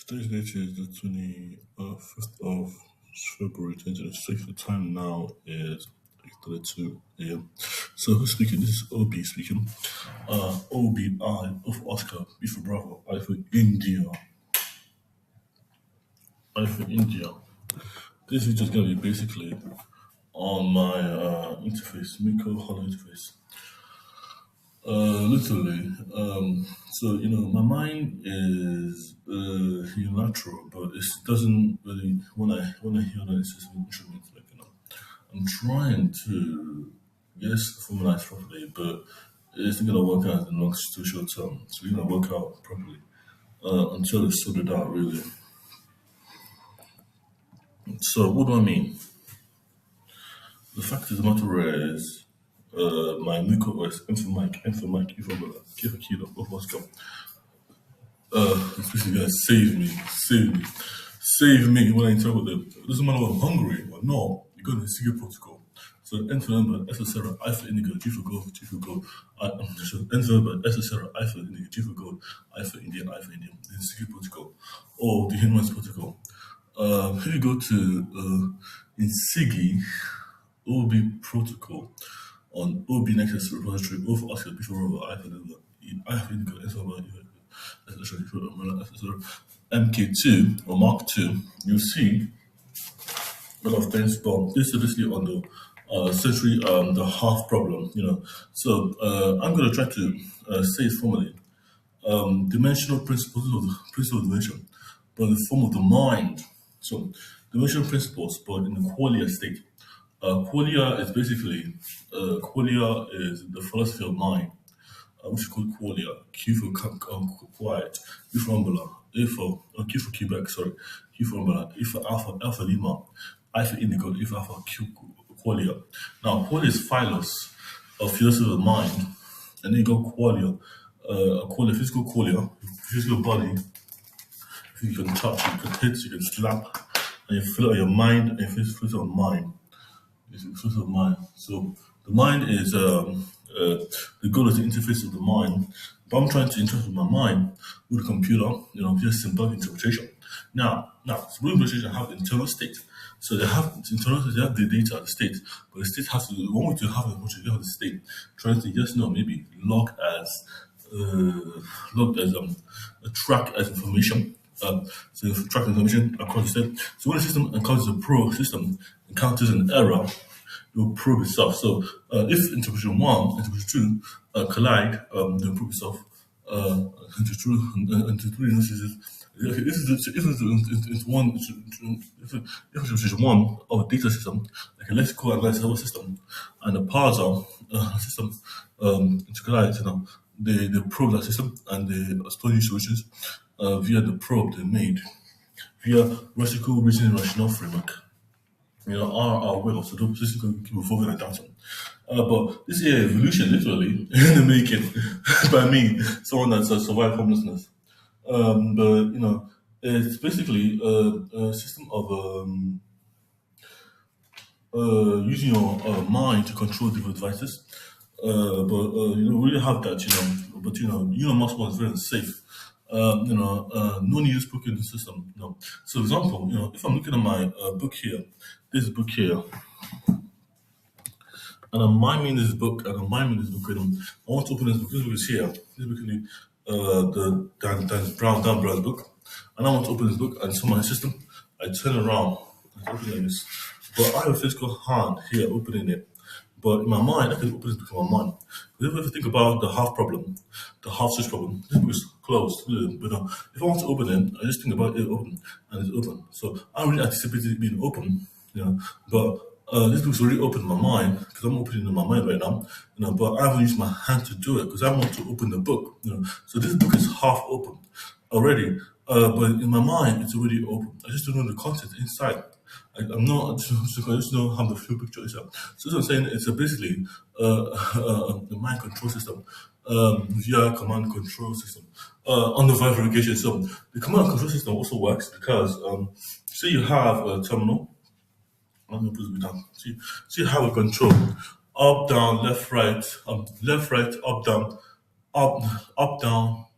Today's date is the 25th of February 2026. The time now is 8:32 a.m. So who's speaking? This is OB speaking. OBI of Oscar, B for Bravo, I for India. I for India. This is just going to be basically on my interface, MMUKO Hollow interface. Literally. My mind is unilateral, but it doesn't really. When I hear that, it's just an instrument. I'm trying to formalize properly, but it's not gonna work out in the long to short term. So it's gonna work out properly until it's sorted out, really. So what do I mean? The fact of the matter is, my MMUKO is info mic, give a kilo, of what's go. It's basically gonna save me when I interpret them. It doesn't matter if I'm hungry or not, you go to the NSIGII protocol. So enter number, SSR, I for indigo, G for gold, G for gold. Enter number, SSR, I for indigo, G for gold, I for Indian, the NSIGII protocol, or the human rights protocol. If you go to NSIGII, OB protocol on OB Nexus repository, O for Oscar, B for Robert, I for indigo, S for MK2 or Mark 2, you'll see a lot of things, but this is basically on the essentially the half problem, So I'm going to try to say it formally. Dimensional principles of the principle of dimension, but in the form of the mind. So dimensional principles, but in the Qualia state. Qualia is basically Qualia is the philosophy of mind, which is called Qualia. Q for quiet, U for umbrella, Q for Quebec, Q for umbrella, E for alpha Lima, I for indigo, E for alpha Q Qualia. Now Qualia is philos, a philosophy of mind, and then you go Qualia, Qualia, physical body. You can touch, you can hit, you can slap, and you feel it on your mind, and you feel it on mind. It's of mind. So the mind is the goal is the interface of the mind. But I'm trying to interface with my mind with the computer, just symbolic interpretation. Now, symbolic interpretation have internal state. So they have internal state, they have the data, the state, but the state has to one way to have the state, trying to maybe log as a track as information. So you track information across the state. So when the system encounters a probe system encounters an error, it will probe itself. So if interpretation 1, interpretation 2 collide, they'll probe itself. If interpretation 1 of a data system, like a lexical analysis system, and a parser system intercollide, they probe that system and they store new solutions via the probe they made, via reciprocal reasoning rational framework. Our way of the system keep evolving and adapting. But this is evolution, literally, in the making, by me, someone that's survived homelessness. It's basically a system of using your mind to control different devices. We really have that, But Elon Musk was very unsafe. No need to spoken in the system. So, for example, if I'm looking at my book here, this book here, and I'm miming this book, I want to open this book. This book is here. This book is the Dan Brown's book, and I want to open this book, and it's on my system. I turn around, I open it like this, but I have a physical hand here opening it. But in my mind, I can open this book in my mind. But if you think about the half problem, the half switch problem, this book is closed. But if I want to open it, I just think about it open, and it's open. So I really anticipate it being open, But this book's already open in my mind because I'm opening it in my mind right now, But I haven't used my hand to do it because I want to open the book, So this book is half open already, but in my mind it's already open. I just don't know the content inside. I'm not. I just know how the full picture is. So what I'm saying, it's basically the mind control system via command control system on the verification. So the command control system also works because say you have a terminal. Let me put it down. So you have a control up, down, left, right, up, down,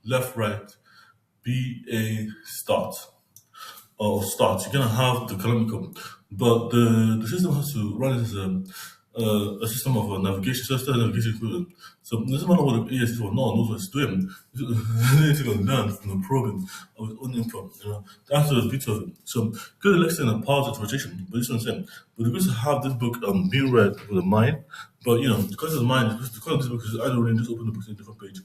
left, right, BA start. start, you're gonna have the canonical, but the system has to run it as a system of navigation, so it's still a navigation equivalent. So it doesn't matter what the AS is, or no one knows what it's doing. It's going to learn from the program of its own input. That's the beauty of it. So good lesson and powers of rotation, but this is what I'm saying. But we're going to have this book being read with a mind. But because of the mind, because of this book is I don't really just open the book to a different page.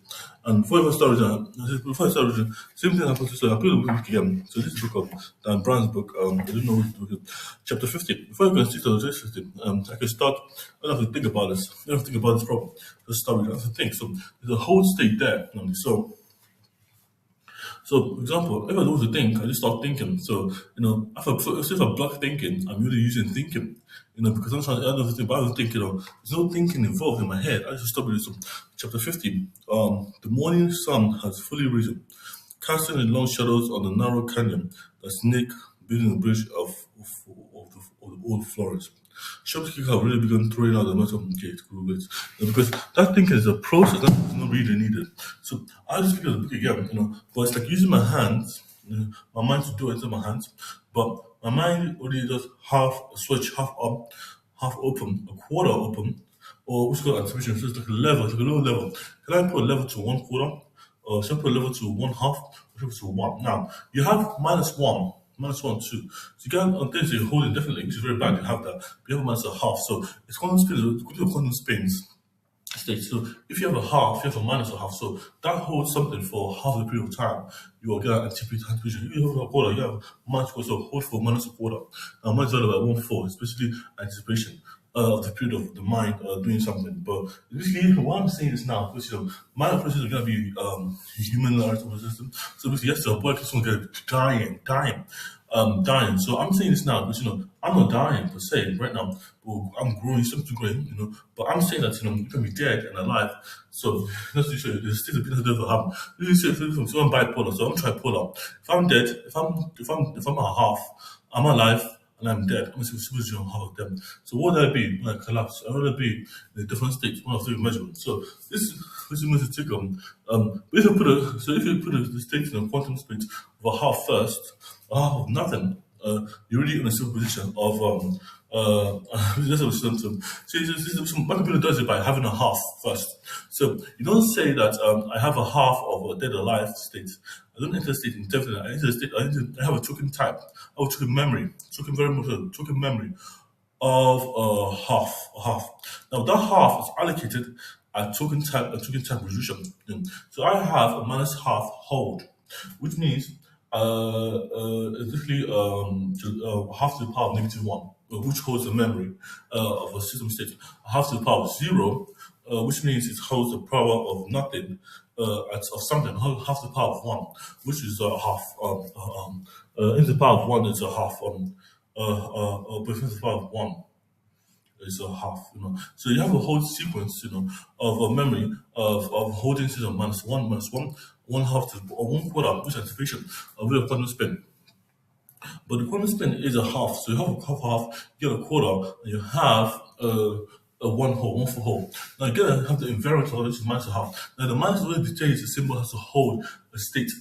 And before I start reading, same thing happens to say I put the book again. So this book of Dan Brown's book, I don't know which book is chapter 50. Before I go and stick to the 50, I can start. I don't have to think about this. I don't have to think about this problem. Just start reading. I have to think. So there's a whole state there. So, for example, if I don't want to think, I just start thinking. So, if I block thinking, I'm really using thinking. Because I'm trying to add other thing, but I don't think, there's no thinking involved in my head. I just stop with this. Chapter 50. The morning sun has fully risen, casting in long shadows on the narrow canyon that snake building a bridge of the old Florence. Shopkeepers have really begun throwing out the metal gate because that thinking is a process that is not really needed. So I just pick up the book again, but it's like using my hands, my mind to do it in my hands, but my mind only does half a switch, half up, half open, a quarter open, or what's called anticipation. So it's like a level, it's like a low level. Can I put a level to one quarter? Or should I put a level to one half? Or should I put to one? Now, you have minus one, two. So you can on things you hold it definitely, which is very bad. You have that. But you have a minus a half. So it's quantum spins, quantum spins state. So if you have a half, you have a minus a half. So that holds something for half the period of time. You are going to anticipation. If you have a quarter, you have minus quarter, so hold for minus a quarter. Now minus divided by 1/4 is basically anticipation of the period of the mind doing something. But basically, why I'm saying this now, because mind operations are going to be human large system. So basically, yes, your boy keeps on getting dying. So I'm saying this now because I'm not dying per se right now. But I'm growing, something growing, But I'm saying that you can be dead and alive. So that's to show you there's still a bit of devil happen. So I'm bipolar, so I'm tripolar. If I'm dead, if I'm a half, I'm alive and I'm dead. I'm supposed to half of them. So what would I be when I collapse? I would be in a different state, one of three measurements. So this is going to take if you put the state in a quantum state of a half first, a half of nothing, you're really in a simple position of that's a symptom. So what computer does it by having a half first. So you don't say that I have a half of a dead alive state. I don't enter a state indefinitely. I enter a state. I have a token type. I have a token memory. Token memory of a half. Now that half is allocated at token type resolution. So I have a minus half hold, which means it's literally half to the power of -1, which holds the memory of a system state. Half to the power of 0, which means it holds the power of nothing, of something. Half to the power of 1, which is half. Into the power of 1 is a half. But into the power of 1 is a half. So you have a whole sequence, of a memory of holding system -1, one half to or 1/4, which is anticipation of a quantum spin. But the quantum spin is a half, so you have a half, you have a quarter, and you have a one for whole. Now you gotta have the invariant of this minus a half. Now the minus always dictates the symbol has to hold a state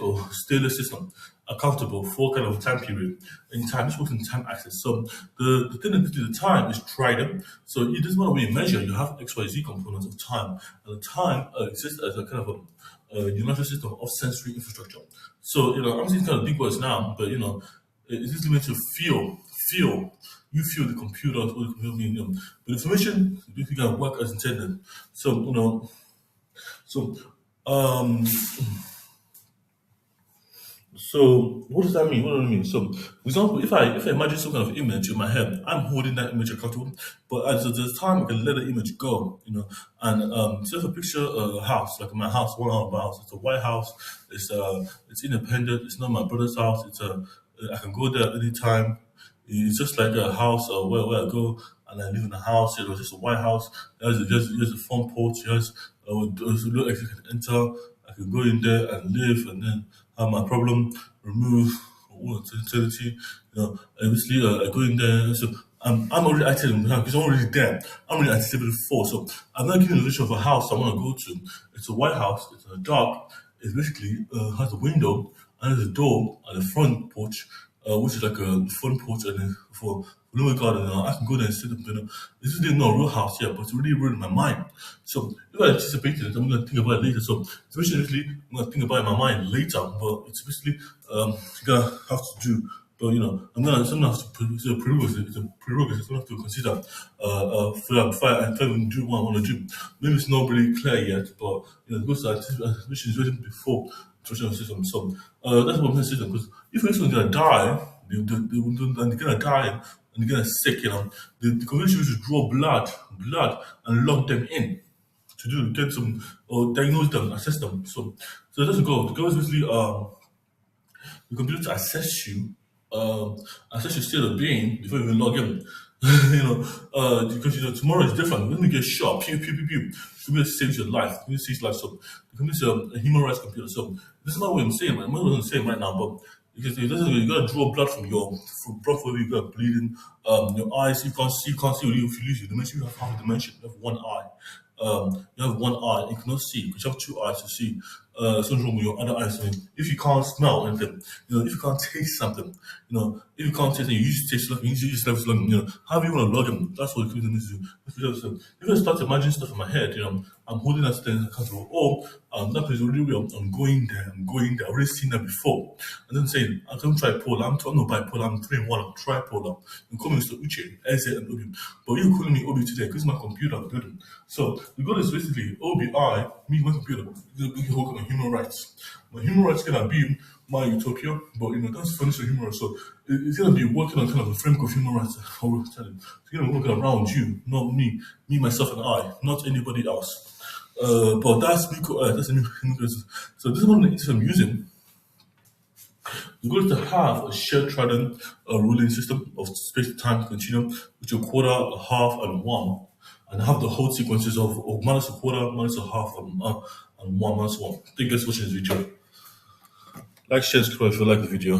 or stellar system accountable for kind of time period in time. This works in time axis. So the thing that gives you the time is trident. So it doesn't matter when you measure, you have XYZ components of time. And the time exists as a kind of a universal system of sensory infrastructure. So I'm saying kind of big words now, but it's just meant to feel. You feel the computer or the computer being the information you can work as intended. So um so what does that mean? What does that mean? So, for example, if I imagine some kind of image in my head, I'm holding that image accountable. But at the time, I can let the image go, And so if I picture a house, like my house, one out of my house, it's a white house. It's independent. It's not my brother's house. I can go there anytime. It's just like a house where I go and I live in a house. It's just a white house. There's a front porch. There's a little exit I can enter. I can go in there and live and then have my problem removed all eternity. Obviously, I go in there. So I'm already acting because I'm already there. I'm already anticipated before. So I'm not giving a vision of a house I want to go to. It's a white house. It's dark. It basically has a window and there's a door at the front porch, which is like a front porch, and then for little garden. I can go there and sit up. This is really not a real house here, but it's really ruined my mind. So if I anticipated it, I'm going to think about it later. So basically, I'm going to think about it in my mind later, but it's basically gonna have to do. But I'm gonna have to it's a prerequisite. It's a prerequisite. I'm gonna have to consider before I even do what I want to do. Maybe it's not really clear yet, but because anticipation is waiting before instruction system. So that's what I'm gonna say. Because if someone's gonna die, they're gonna die and they're gonna sick. The community should draw blood, and lock them in to get some or diagnose them, assess them. So that's the goal. The goal is basically the computer to assess your state of being before you even log in. Because tomorrow is different. When you get shot, pew pew pew pew, the computer saves your life. The computer saves life. So the computer is a human rights computer. So this is not what I'm saying. I'm not what I'm saying right now, but because you gotta draw blood from blood for you got bleeding. Your eyes, you can't see if you lose your dimension. You have half a dimension. You have one eye. You have one eye, you cannot see because you have two eyes to see. Something wrong with your other eyes. So if you can't smell anything, if you can't taste something, if you can't taste, and you use taste, you use levels, how do you want to log in? That's what the computer needs to do. So if I start imagining stuff in my head, I'm holding that thing accountable. That place is really real. I'm going there. I've already seen that before. And then saying, I don't tripolar. I'm not bipolar. I'm 3-in-1. I'm tripolar. You call me Mr. Uche, Eze, and Obi. But you're calling me Obi today because my computer I'm building. So the goal is basically OBI, me, my computer, the whole kind of human rights. My human rights gonna be my utopia, but that's funny for human rights. So it's gonna be working on kind of a framework of human rights. It's gonna be working around you, not me, myself, and I, not anybody else. But that's MMUKO. That's a new. So this is one of the things I'm using. The goal is to have a shared trident ruling system of space-time continuum, which are quarter, a half, and one, and have the whole sequences of minus a quarter, minus a half, and 1 minus 1. Thank you guys for watching this video. Like, share, subscribe if you like the video.